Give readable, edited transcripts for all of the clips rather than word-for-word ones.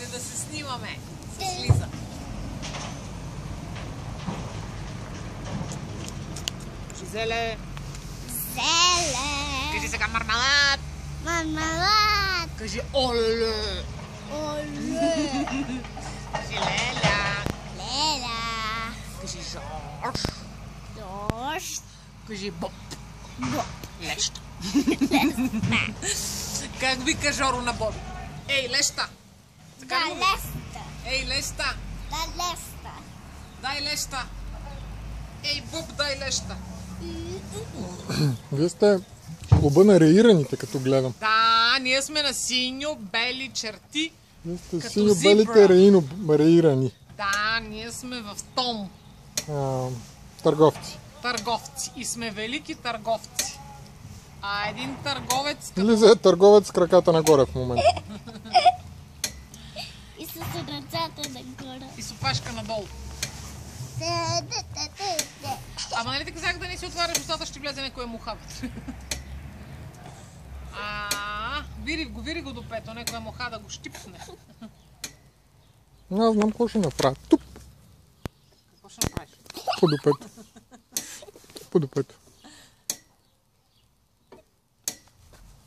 Айде да се снимаме с Лиза. Зеле. Зеле. Кажи сега мармалад. Мармалад. Кажи оле. Оле. Кажи леля. Леля. Кажи Жорж. Дощ. Кажи Боб. Боб. Леща. Как вика Жоро на Боби? Ей, леща. Да, леща. Ей, леща. Да, леща. Дай леща. Ей, Боб, дай леща. Вие сте клуба на реираните, като гледам. Да, ние сме на синьо-бели черти. Вие сте Като синьо-белите реирани. Да, ние сме в тон. Търговци. Търговци. И сме велики търговци. А един търговец... Лиза е търговец с краката нагоре в момента. И с ръцата нагоре. И с опашка надолу. Ама нали ти казах да не си отваряш устата, ще влезе някоя муха. Вири го до пето, някоя муха да го щипне. Аз знам какво ще направя. Туп! Какво ще направиш? По до пето. По до пето.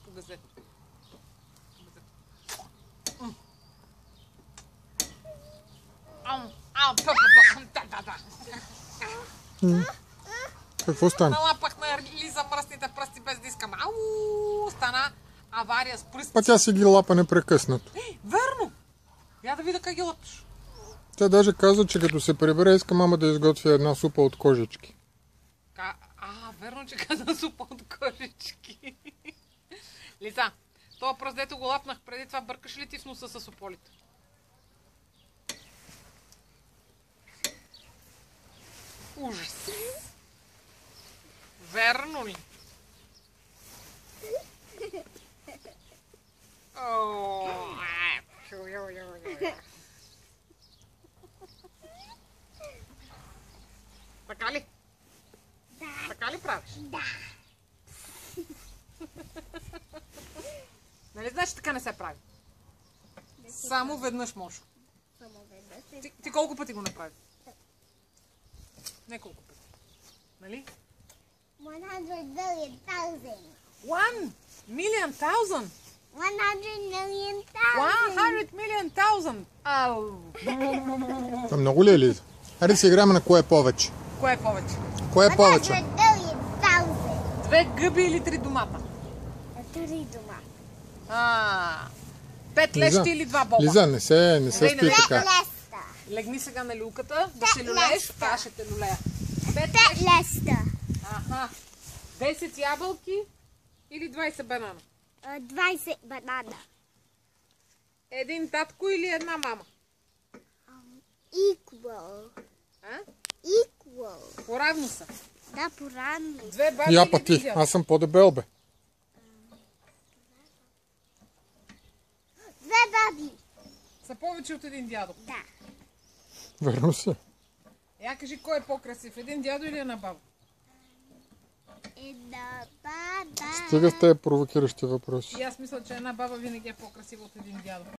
По газета. Какво стана? Налапах на Лиза мръсните пръсти без да искам. Ау, стана авария с пръсти. Па тя си ги лапа непрекъснато. Верно! Я да видя как ги лапиш. Тя даже каза, че като се прибере, иска мама да изготви една супа от кожички. Верно, че каза супа от кожички. Лиза, това пръст, дето го лапнах преди това, бъркаш ли ти в носа с ополите? Ужас! Верно ли? Така ли? Да. Така ли правиш? Да. Нали знаеш, че така не се прави? Само веднъж може. Само веднъж. Ти колко пъти го направи? Не колко пъти. Нали? 100,000,000. 1 million thousand. 100,000,000. 100 million thousand. Това много ли е, Лиза? Хайде да си играем на кое е повече. Кое е повече? Кое е повече? 100,000,000. 2 гъби или 3 домата? 3 дома. 5 лещи или 2 боба? Лиза, не се стои така. Леста. Легни сега на люлката, да се люлееш, аз ще те люлея. 5 лещи. Леста. 10 ябълки или 20 банана? 20 банана. Един татко или една мама? Equal. А? Equal. Поравно са. Да, порано. 2 баби Я или пъти, дядо? аз съм по-дебел, бе. 2 баби. Са повече от един дядо. Да. Верно си. Я кажи кой е по-красив, един дядо или една баба? Една баба. Стига с тези провокиращи въпроси. И аз мисля, че една баба винаги е по-красива от един дядо.